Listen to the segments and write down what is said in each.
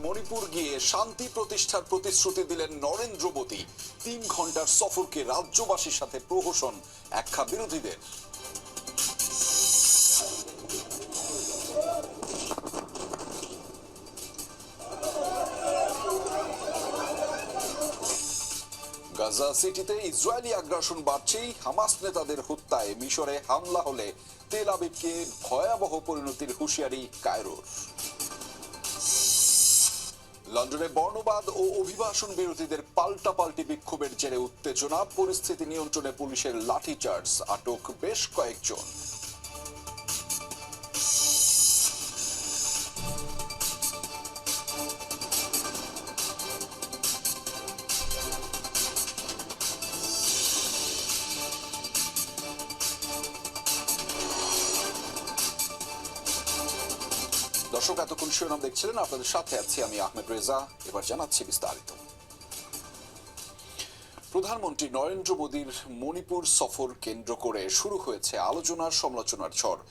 মণিপুর গিয়ে শান্তি প্রতিষ্ঠার প্রতিশ্রুতি দিলেন নরেন্দ্র মোদী। 3 ঘন্টার সফরকে রাজ্যবাসীর সাথে প্রহসন একখা বিরোধীদের। গাজা সিটিতে ইসরায়েলি আগ্রাসন বাড়ছেই। হামাস নেতাদের হত্যায় মিশরে হামলা হলে তেল আবিবকে ভয়াবহ পরিণতির হুঁশিয়ারি কায়রোর। লন্ডনে বর্ণবাদ ও অভিবাসন বিরোধীদের পাল্টাপাল্টি বিক্ষোভের জেরে উত্তেজনা। পরিস্থিতি নিয়ন্ত্রণে পুলিশের লাঠিচার্জ, আটক বেশ কয়েকজন। দর্শক, এতক্ষণ শিরোনাম দেখছিলেন, আপনাদের সাথে আছি আমি আহমেদ রেজা। এবার জানাচ্ছি বিস্তারিত। প্রধানমন্ত্রী নরেন্দ্র মোদীর মণিপুর সফর কেন্দ্র করে শুরু হয়েছে আলোচনার সমালোচনার ঝড়।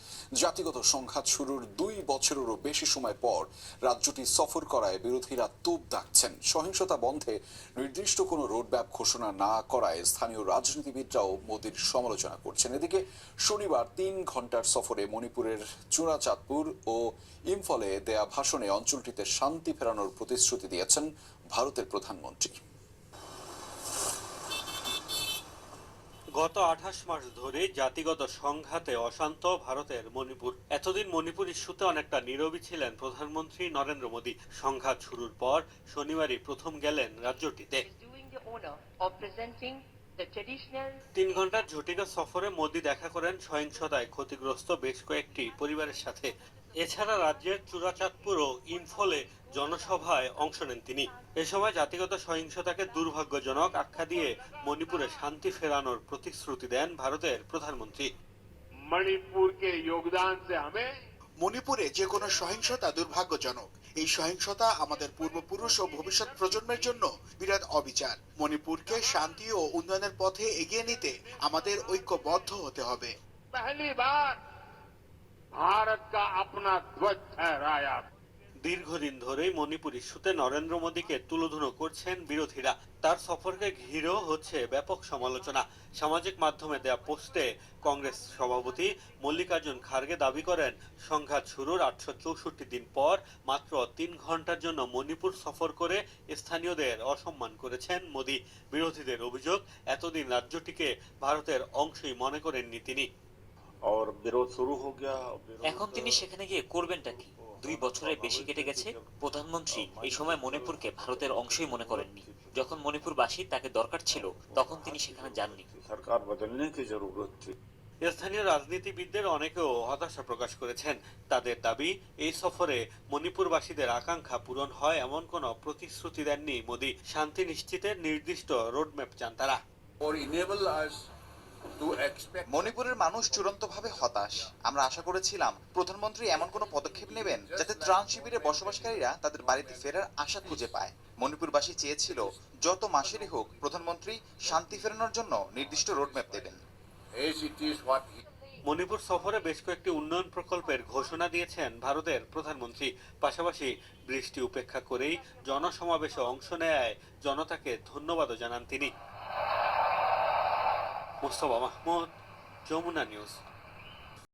জাতিগত সংঘাত শুরুর 2 বছরেরও বেশি সময় পর রাজ্যটি সফর করায় বিরোধীরা তোপ দাগছেন। সহিংসতা বন্ধে নির্দিষ্ট কোনো রোডম্যাপ ঘোষণা না করায় স্থানীয় রাজনীতিবিদরাও মোদীর সমালোচনা করছেন। এদিকে শনিবার 3 ঘন্টার সফরে মণিপুরের চূড়াচাঁদপুর ও ইম্ফলে দেয়া ভাষণে অঞ্চলটিতে শান্তি ফেরানোর প্রতিশ্রুতি দিয়েছেন ভারতের প্রধানমন্ত্রী। গত 28 মাস ধরে জাতিগত সংঘাতে অশান্ত ভারতের মণিপুর। এতদিন মণিপুর ইস্যুতে অনেকটা নীরবই ছিলেন প্রধানমন্ত্রী নরেন্দ্র মোদী। সংঘাত শুরুর পর শনিবারই প্রথম গেলেন রাজ্যটিতে। 3 ঘন্টার ঝটিকা সফরে মোদী দেখা করেন সহিংসতায় ক্ষতিগ্রস্ত বেশ কয়েকটি পরিবারের সাথে। এছাড়া রাজ্যের চূড়াচাঁদপুর ও ইম্ফলে জনসভায় অংশ নেন তিনি। এ সময় জাতিগত সহিংসতাকে দুর্ভাগ্যজনক আখ্যা দিয়ে মণিপুরে শান্তি ফেরানোর প্রতিশ্রুতি দেন ভারতের প্রধানমন্ত্রী। মণিপুরে যে কোনো সহিংসতা দুর্ভাগ্যজনক। এই সহিংসতা আমাদের পূর্বপুরুষ ও ভবিষ্যৎ প্রজন্মের জন্য বিরাট অবিচার। মণিপুরকে শান্তি ও উন্নয়নের পথে এগিয়ে নিতে আমাদের ঐক্যবদ্ধ হতে হবে। দীর্ঘদিন ধরেই মণিপুর ইস্যুতে নরেন্দ্র মোদীকে তুলোধুনো করছেন বিরোধীরা। তার সফরকে ঘিরেও হচ্ছে ব্যাপক সমালোচনা। সামাজিক মাধ্যমে দেয়া পোস্টে কংগ্রেস সভাপতি মল্লিকার্জুন খার্গে দাবি করেন, সংঘাত শুরুর 864 দিন পর মাত্র 3 ঘন্টার জন্য মণিপুর সফর করে স্থানীয়দের অসম্মান করেছেন মোদী। বিরোধীদের অভিযোগ, এতদিন রাজ্যটিকে ভারতের অংশই মনে করেননি তিনি। এখন তিনি সেখানে গিয়ে করবেনটা কি? 2 বছরের বেশি কেটে গেছে। প্রধানমন্ত্রী এই সময় মণিপুরকে ভারতের অংশই মনে করেননি। যখন মণিপুরবাসী তাকে দরকার ছিল তখন তিনি সেখানে যাননি। স্থানীয় রাজনীতিবিদদের অনেকেও হতাশা প্রকাশ করেছেন। তাদের দাবি, এই সফরে মণিপুরবাসীদের আকাঙ্ক্ষা পূরণ হয় এমন কোনো প্রতিশ্রুতি দেননি মোদী। শান্তি নিশ্চিতের নির্দিষ্ট রোডম্যাপ চান তারা। মণিপুরের মানুষ চূড়ান্তভাবে হতাশ। আমরা আশা করেছিলাম প্রধানমন্ত্রী এমন কোনো পদক্ষেপ নেবেন যাতে ত্রাণ শিবিরে বসবাসকারীরা তাদের বাড়িতে ফেরার আশা খুঁজে পায়। মণিপুরবাসী চেয়েছিল যত মাসেরই হোক প্রধানমন্ত্রী শান্তি ফেরানোর জন্য নির্দিষ্ট রোডম্যাপ দেবেন। মণিপুর সফরে বেশ কয়েকটি উন্নয়ন প্রকল্পের ঘোষণা দিয়েছেন ভারতের প্রধানমন্ত্রী। পাশাপাশি বৃষ্টি উপেক্ষা করেই জনসমাবেশে অংশ নেয় জনতাকে ধন্যবাদও জানান তিনি। মুস্তফা মাহমুদ, যমুনা নিউজ।